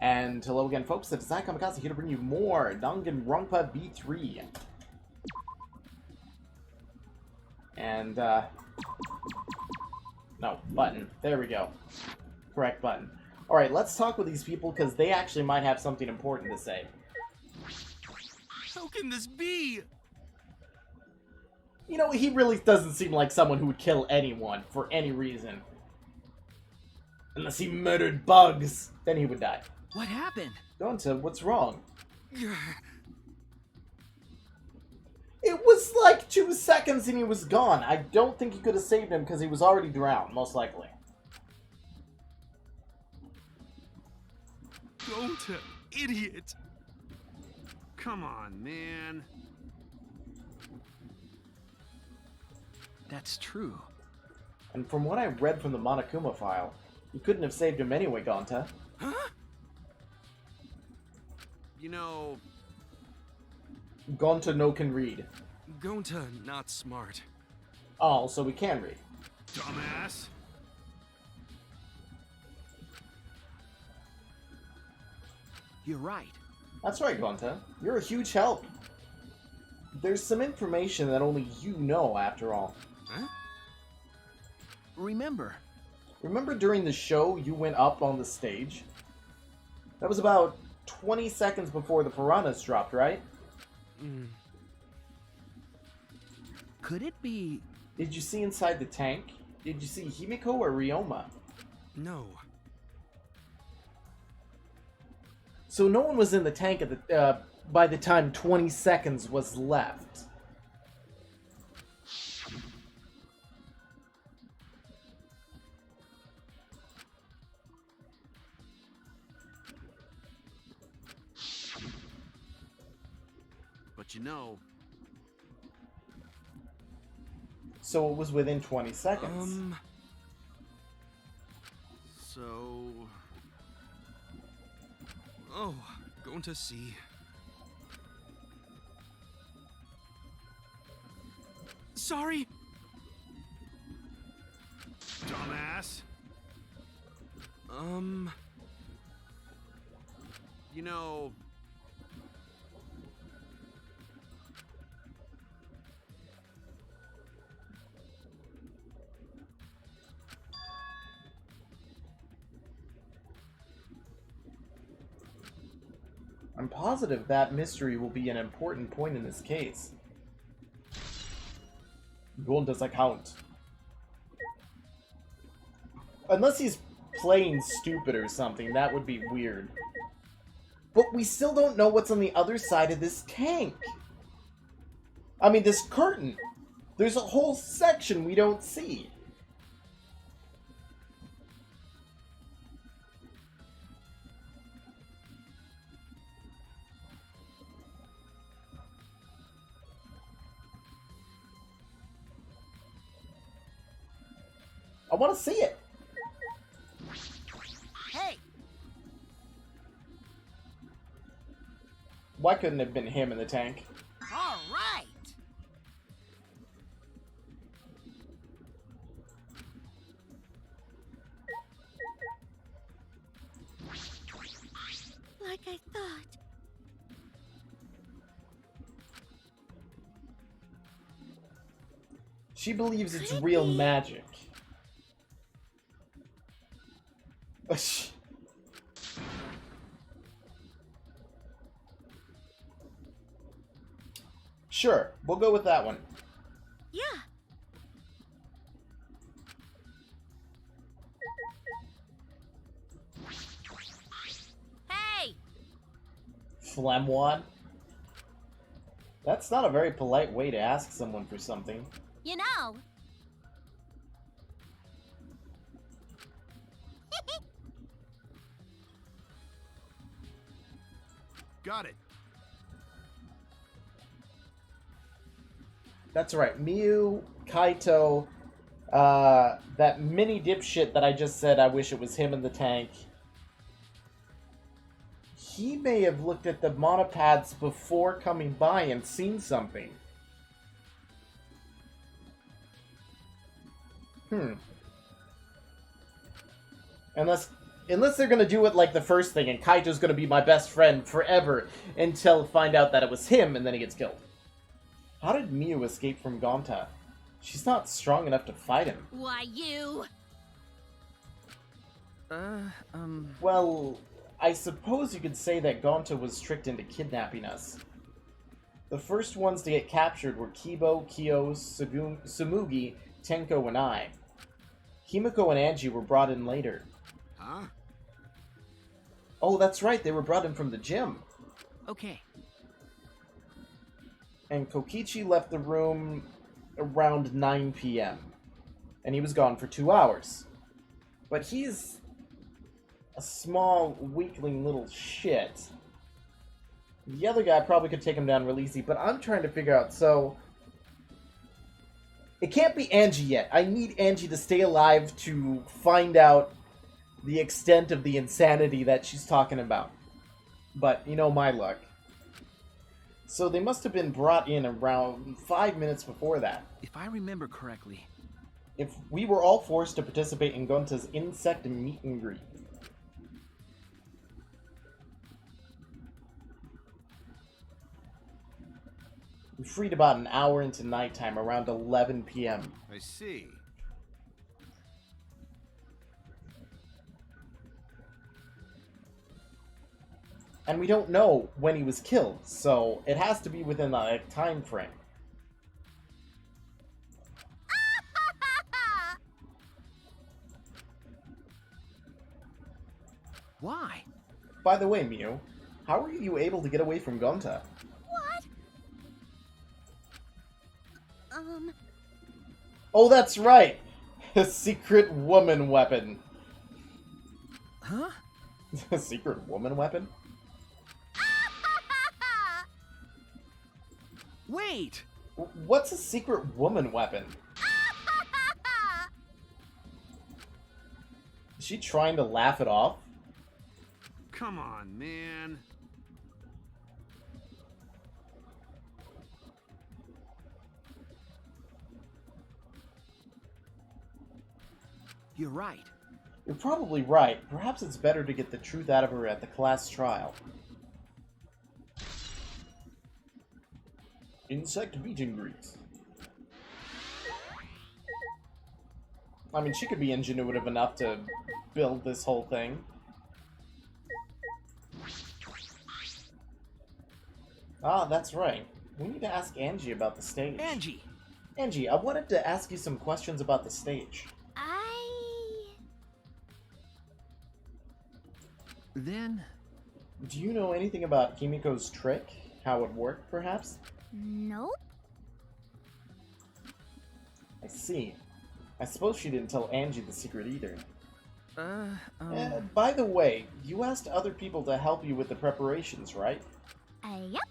And hello again, folks. It's Kamikaze here to bring you more Danganronpa V3. And, no, button. There we go. Correct button. Alright, let's talk with these people, because they actually might have something important to say. How can this be? You know, he really doesn't seem like someone who would kill anyone for any reason. Unless he murdered bugs, then he would die. What happened? Gonta, what's wrong? It was like 2 seconds and he was gone. I don't think he could have saved him because he was already drowned, most likely. Gonta, idiot! Come on, man. That's true. And from what I read from the Monokuma file, you couldn't have saved him anyway, Gonta. Huh? You know... Gonta no can read. Gonta not smart. Oh, so we can read. Dumbass! You're right. That's right, Gonta. You're a huge help. There's some information that only you know, after all. Huh? Remember During the show you went up on the stage? That was about 20 seconds before the piranhas dropped, right? Could it be... Did you see inside the tank? Did you see Himiko or Ryoma? No. So no one was in the tank at the, by the time 20 seconds was left. But you know... So it was within 20 seconds. So... Oh, going to see. Sorry! Dumbass! You know... I'm positive that mystery will be an important point in this case. Gonta's account. Unless he's playing stupid or something, that would be weird. But we still don't know what's on the other side of this tank. I mean, this curtain. There's a whole section we don't see. I want to see it. Hey! Why couldn't it have been him in the tank? All right! Like I thought. She believes it's real magic. Sure, we'll go with that one. Yeah. Hey! Phlegmwad? That's not a very polite way to ask someone for something. You know... Got it. That's right, Miyu, Kaito, that mini dipshit that I just said I wish it was him in the tank. He may have looked at the monopads before coming by and seen something. Unless Unless they're gonna do it like the first thing, and Kaito's gonna be my best friend forever until find out that it was him, and then he gets killed. How did Miu escape from Gonta? She's not strong enough to fight him. Why, you? Well, I suppose you could say that Gonta was tricked into kidnapping us. The first ones to get captured were Kibo, Kyo, Sumugi, Tenko, and I. Himiko and Angie were brought in later. Huh? Oh, that's right, they were brought in from the gym. Okay. And Kokichi left the room around 9 p.m. And he was gone for 2 hours. But he's a small, weakling little shit. The other guy probably could take him down real easy, but I'm trying to figure out, so... It can't be Angie yet. I need Angie to stay alive to find out the extent of the insanity that she's talking about. But, you know my luck. So they must have been brought in around 5 minutes before that. If I remember correctly. If we were all forced to participate in Gonta's insect meet and greet. We freed about an hour into nighttime, around 11 p.m. I see. And we don't know when he was killed, so it has to be within that time frame. Why? By the way, Miu, how were you able to get away from Gonta? What? Oh, that's right! A secret woman weapon. Huh? A secret woman weapon? Wait! What's a secret woman weapon? Is she trying to laugh it off? Come on, man. You're right. You're probably right. Perhaps it's better to get the truth out of her at the class trial. Insect meet and greet. I mean, she could be ingenuitive enough to build this whole thing. Ah, that's right. We need to ask Angie about the stage. Angie! Angie, I wanted to ask you some questions about the stage. Then... Do you know anything about Kimiko's trick? How it worked, perhaps? Nope. I see. I suppose she didn't tell Angie the secret either. By the way, you asked other people to help you with the preparations, right? Yep.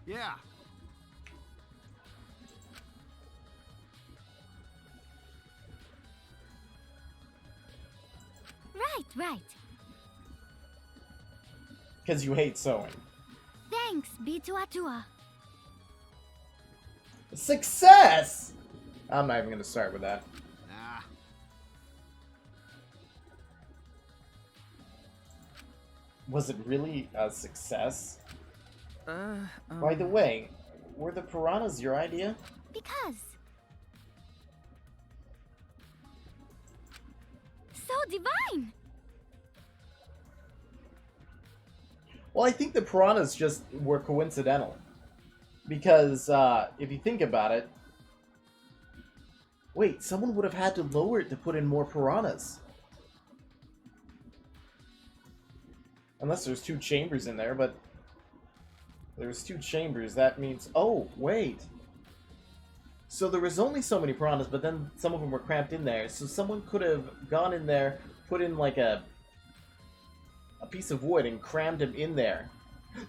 Yeah. Right. Because you hate sewing. Thanks, B2A2A. Success! I'm not even going to start with that. Nah. Was it really a success? By the way, were the piranhas your idea? Because. So divine! Well, I think the piranhas just were coincidental. Because, if you think about it... Wait, someone would have had to lower it to put in more piranhas. Unless there's 2 chambers in there, but... There's 2 chambers, that means... Oh, wait! So there was only so many piranhas, but then some of them were cramped in there. So someone could have gone in there, put in like a piece of wood and crammed him in there.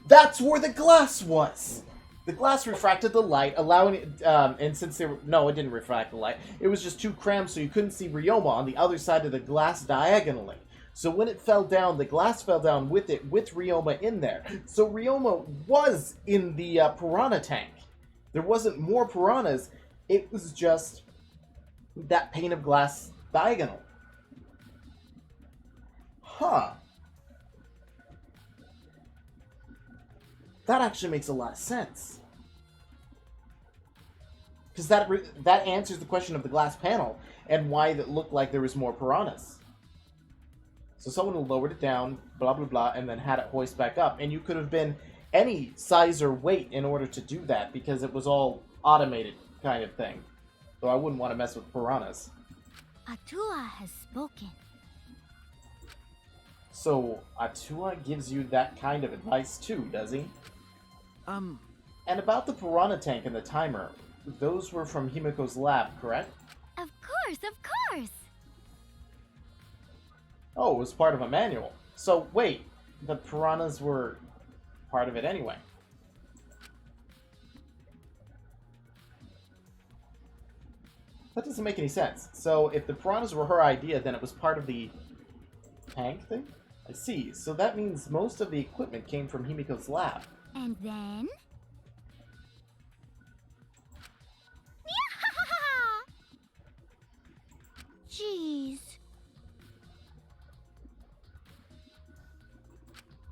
That's where the glass was! The glass refracted the light, allowing it, and since they were... No, it didn't refract the light. It was just too crammed so you couldn't see Ryoma on the other side of the glass diagonally. So when it fell down, the glass fell down with it, with Ryoma in there. So Ryoma was in the piranha tank. There wasn't more piranhas, it was just that pane of glass diagonal. Huh. That actually makes a lot of sense. Because that answers the question of the glass panel and why it looked like there was more piranhas. So someone who lowered it down, blah, blah, blah, and then had it hoist back up. And you could have been any size or weight in order to do that because it was all automated kind of thing. So I wouldn't want to mess with piranhas. Atua has spoken. So Atua gives you that kind of advice too, does he? And about the piranha tank and the timer, those were from Himiko's lab, correct? Of course, of course. Oh, it was part of a manual. So wait, the piranhas were part of it anyway. That doesn't make any sense. So if the piranhas were her idea, then it was part of the tank thing? I see. So that means most of the equipment came from Himiko's lab. And then? Jeez.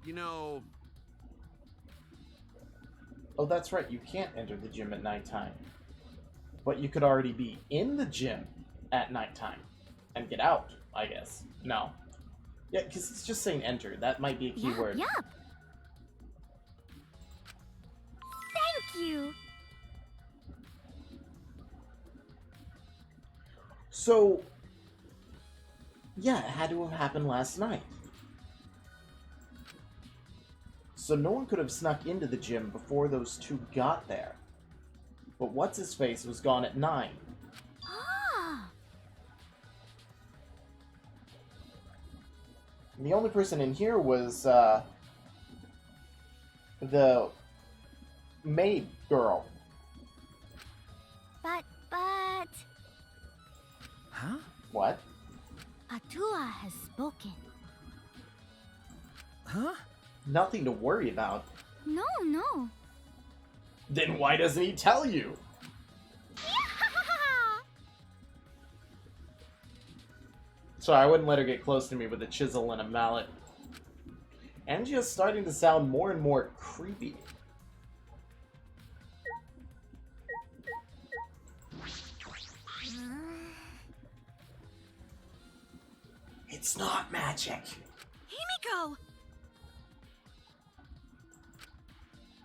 You know, Oh, that's right. You can't enter the gym at nighttime. But you could already be in the gym at nighttime and get out, I guess. No. Yeah, because it's just saying enter. That might be a key word. Yup. Thank you. So, yeah, it had to have happened last night. So no one could have snuck into the gym before those two got there. But what's-his-face was gone at 9. Ah. And the only person in here was, the maid girl. But... Huh? What? Atua has spoken. Huh? Nothing to worry about. No, no. Then why doesn't he tell you? Sorry, I wouldn't let her get close to me with a chisel and a mallet. Angie's starting to sound more and more creepy. It's not magic. Himiko!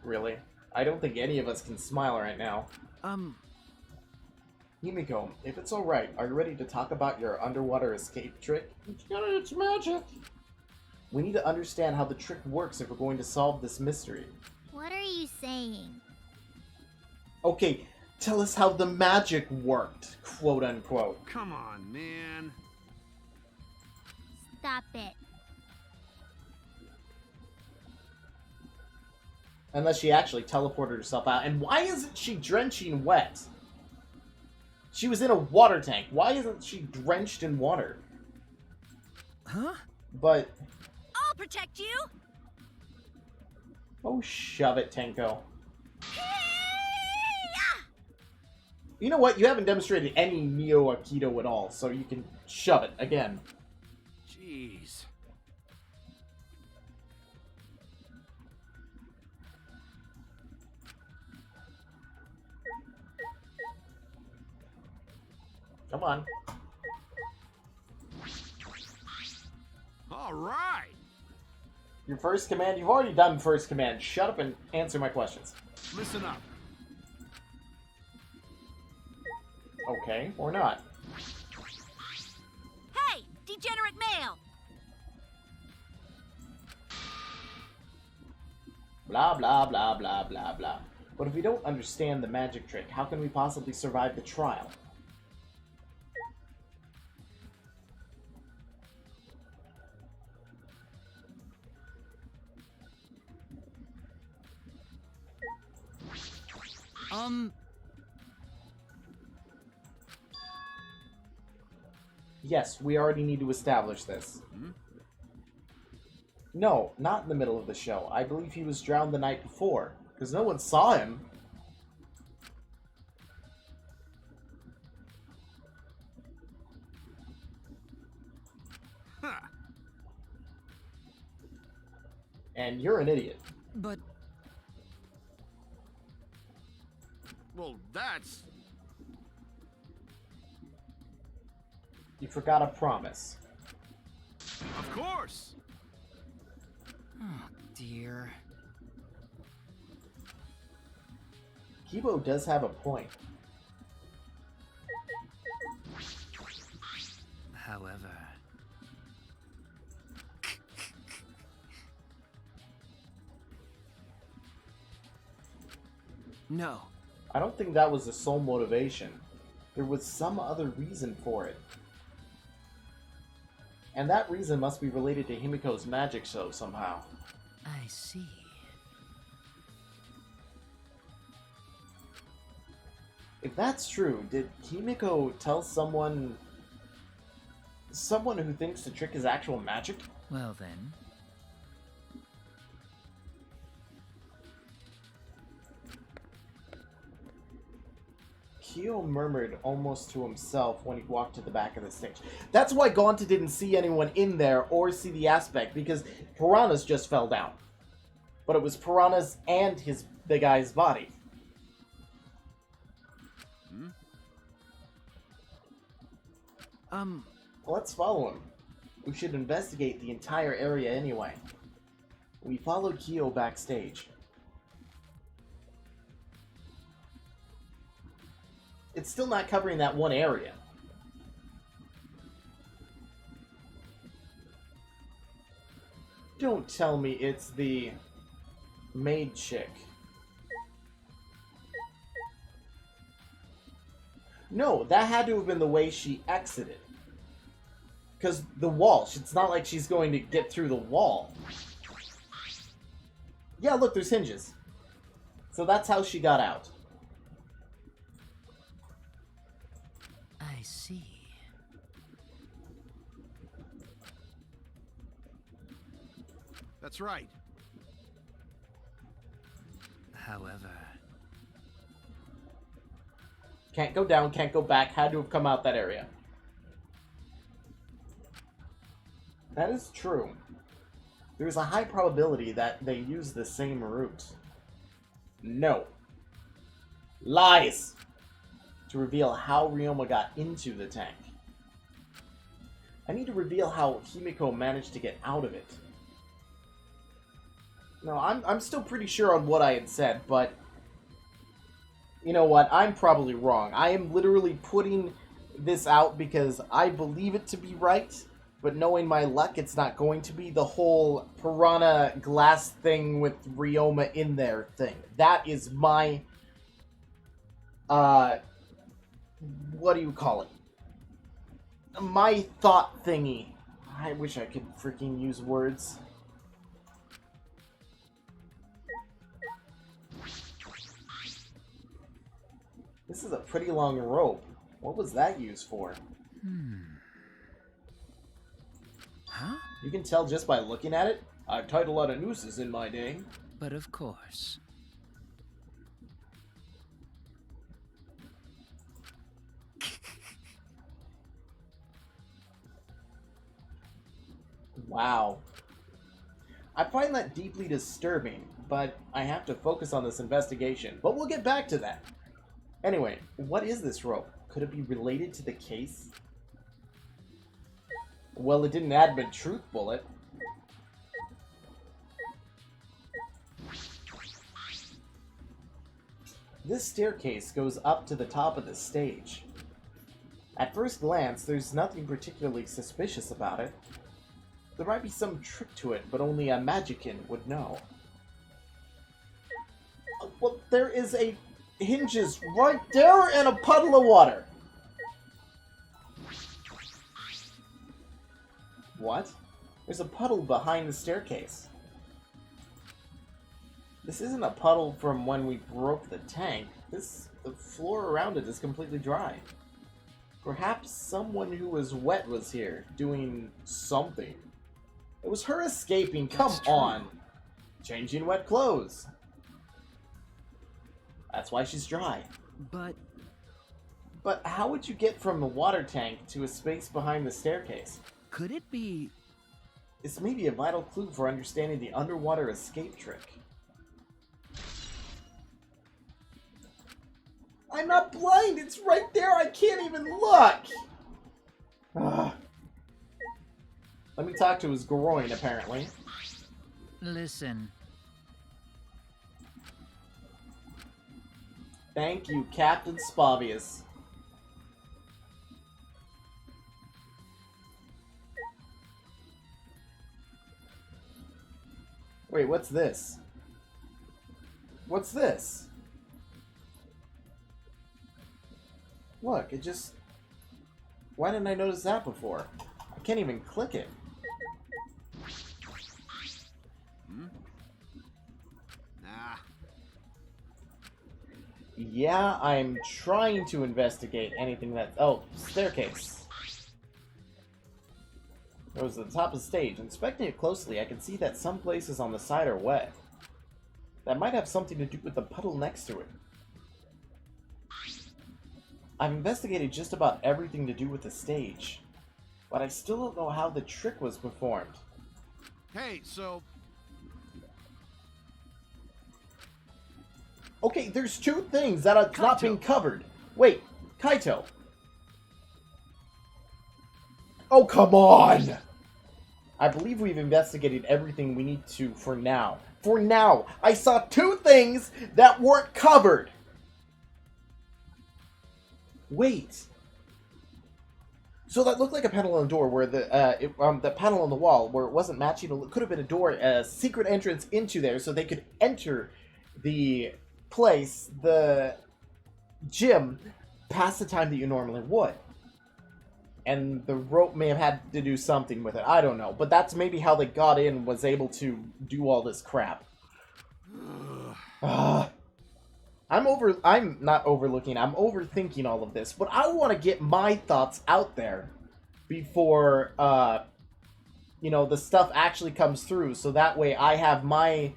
Really? I don't think any of us can smile right now. Himiko, if it's alright, are you ready to talk about your underwater escape trick? It's magic! We need to understand how the trick works if we're going to solve this mystery. What are you saying? Okay, tell us how the magic worked, quote unquote. come on, man. Stop it. Unless she actually teleported herself out. And why isn't she drenching wet? She was in a water tank. Why isn't she drenched in water? Huh? But... I'll protect you! oh, shove it, Tenko. You know what? You haven't demonstrated any Neo Aikido at all, so you can shove it again. Jeez. Come on. All right. Your first command? You've already done first command. Shut up and answer my questions. Listen up. Okay, or not. Hey, degenerate male! Blah, blah, blah, blah, blah, blah. But if we don't understand the magic trick, how can we possibly survive the trial? Yes, we already need to establish this. No, not in the middle of the show. I believe he was drowned the night before, because no one saw him. Huh. And you're an idiot. But Well, that's... You forgot a promise. Of course! oh dear. Kibo does have a point. However, no. I don't think that was the sole motivation. There was some other reason for it. And that reason must be related to Himiko's magic show somehow. I see. If that's true, did Himiko tell someone who thinks the trick is actual magic? Well then. Kyo murmured almost to himself when he walked to the back of the stage. That's why Gonta didn't see anyone in there or see the aspect, because Piranhas just fell down. But it was Piranhas and the guy's body. Let's follow him. We should investigate the entire area anyway. We followed Kyo backstage. It's still not covering that one area. Don't tell me it's the maid chick. No, that had to have been the way she exited. Because the wall, it's not like she's going to get through the wall. Yeah, look, there's hinges. So that's how she got out. I see. That's right. However, Can't go down, can't go back, had to have come out that area. That is true. There's a high probability that they use the same route. No. Lies! To reveal how Ryoma got into the tank. I need to reveal how Himiko managed to get out of it. No, I'm still pretty sure on what I had said, but... You know what? I'm probably wrong. I am literally putting this out because I believe it to be right, but knowing my luck, it's not going to be the whole piranha glass thing with Ryoma in there thing. That is my... what do you call it? My thought thingy. I wish I could freaking use words. This is a pretty long rope. What was that used for? Huh? You can tell just by looking at it. I've tied a lot of nooses in my day. But of course. Wow. I find that deeply disturbing, but I have to focus on this investigation. But we'll get back to that. Anyway, what is this rope? Could it be related to the case? Well, it didn't add a truth bullet. This staircase goes up to the top of the stage. At first glance, there's nothing particularly suspicious about it. There might be some trick to it, but only a magician would know. Well, there is a hinges right there and a puddle of water. What? There's a puddle behind the staircase. This isn't a puddle from when we broke the tank. The floor around it is completely dry. Perhaps someone who was wet was here, doing something. It was her escaping, come on! Changing wet clothes. That's why she's dry. But how would you get from the water tank to a space behind the staircase? Could it be... This may be a vital clue for understanding the underwater escape trick. I'm not blind! It's right there! I can't even look! Ugh. Let me talk to his groin, apparently. Listen. Thank you, Captain Spavius. Wait, what's this? What's this? Look, it just... Why didn't I notice that before? I can't even click it. Nah. Yeah, I'm trying to investigate anything that... Oh, staircase. It was at the top of the stage. Inspecting it closely, I can see that some places on the side are wet. That might have something to do with the puddle next to it. I've investigated just about everything to do with the stage, but I still don't know how the trick was performed. Hey, so Okay, there's two things that are not being covered. Wait, Kaito. Oh, come on! I believe we've investigated everything we need to for now. For now! I saw two things that weren't covered! Wait. So that looked like a panel on the door where the panel on the wall where it wasn't matching. It could have been a door, a secret entrance into there so they could enter the place, the gym, past the time that you normally would. And the rope may have had to do something with it. I don't know. But that's maybe how they got in, was able to do all this crap. I'm not overlooking, I'm overthinking all of this. But I want to get my thoughts out there before, you know, the stuff actually comes through. So that way I have my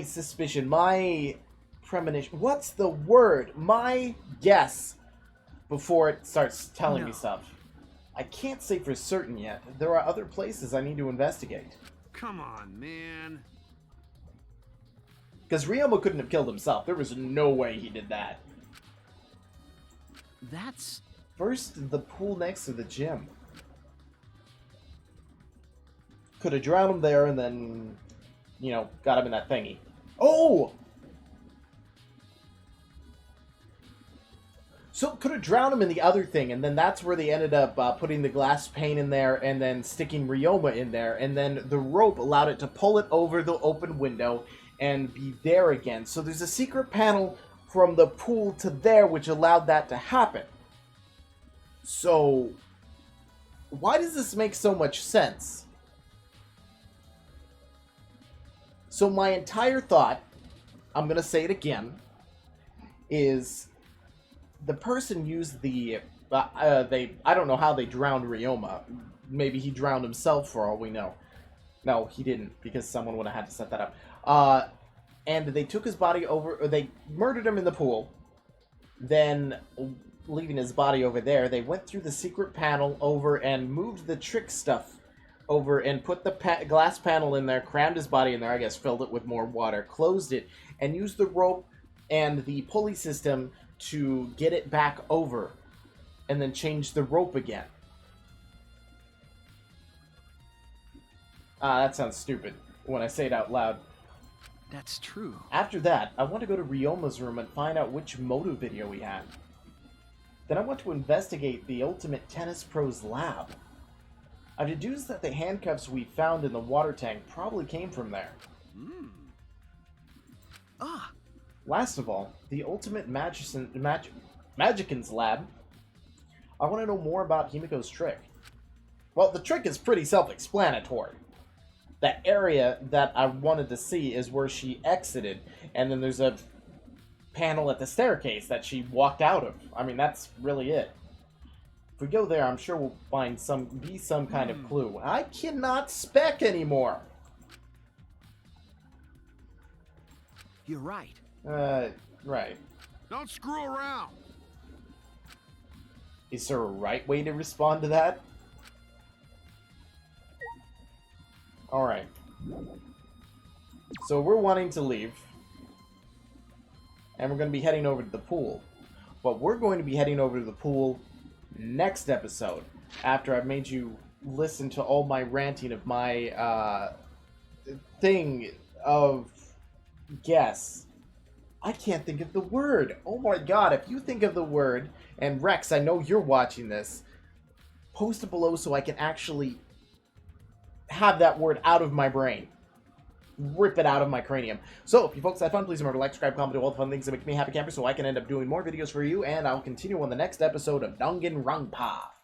suspicion, my premonition. What's the word? My guess. Before it starts telling me stuff. I can't say for certain yet. There are other places I need to investigate. come on, man. Because Ryoma couldn't have killed himself. There was no way he did that. That's... First, the pool next to the gym. Could have drowned him there and then, you know, got him in that thingy. Oh! So could have drowned him in the other thing, and then that's where they ended up putting the glass pane in there and then sticking Ryoma in there, and then the rope allowed it to pull it over the open window and be there again. So there's a secret panel from the pool to there which allowed that to happen. So why does this make so much sense? So my entire thought, I'm going to say it again, is... the person used the, I don't know how they drowned Ryoma. Maybe he drowned himself for all we know. No, he didn't, because someone would have had to set that up. And they took his body over, or they murdered him in the pool. Then, leaving his body over there, they went through the secret panel over and moved the trick stuff over and put the glass panel in there, crammed his body in there, I guess filled it with more water, closed it, and used the rope and the pulley system to get it back over, and then change the rope again. That sounds stupid when I say it out loud. That's true. After that, I want to go to Ryoma's room and find out which moto video he had. Then I want to investigate the Ultimate Tennis Pro's lab. I've deduced that the handcuffs we found in the water tank probably came from there. Ah! Last of all, the Ultimate Magician's lab. I want to know more about Himiko's trick. Well, the trick is pretty self-explanatory. That area that I wanted to see is where she exited, and then there's a panel at the staircase that she walked out of. I mean, that's really it. If we go there, I'm sure we'll find some kind of clue. I cannot spec anymore. You're right. Right. Don't screw around. Is there a right way to respond to that? Alright. So we're wanting to leave. And we're going to be heading over to the pool. But we're going to be heading over to the pool next episode. After I've made you listen to all my ranting of my thing of guess. I can't think of the word. Oh my god, if you think of the word, and Rex, I know you're watching this, post it below so I can actually have that word out of my brain. Rip it out of my cranium. So, if you folks had fun, please remember to like, subscribe, comment, do all the fun things that make me happy camper so I can end up doing more videos for you, and I'll continue on the next episode of Danganronpa.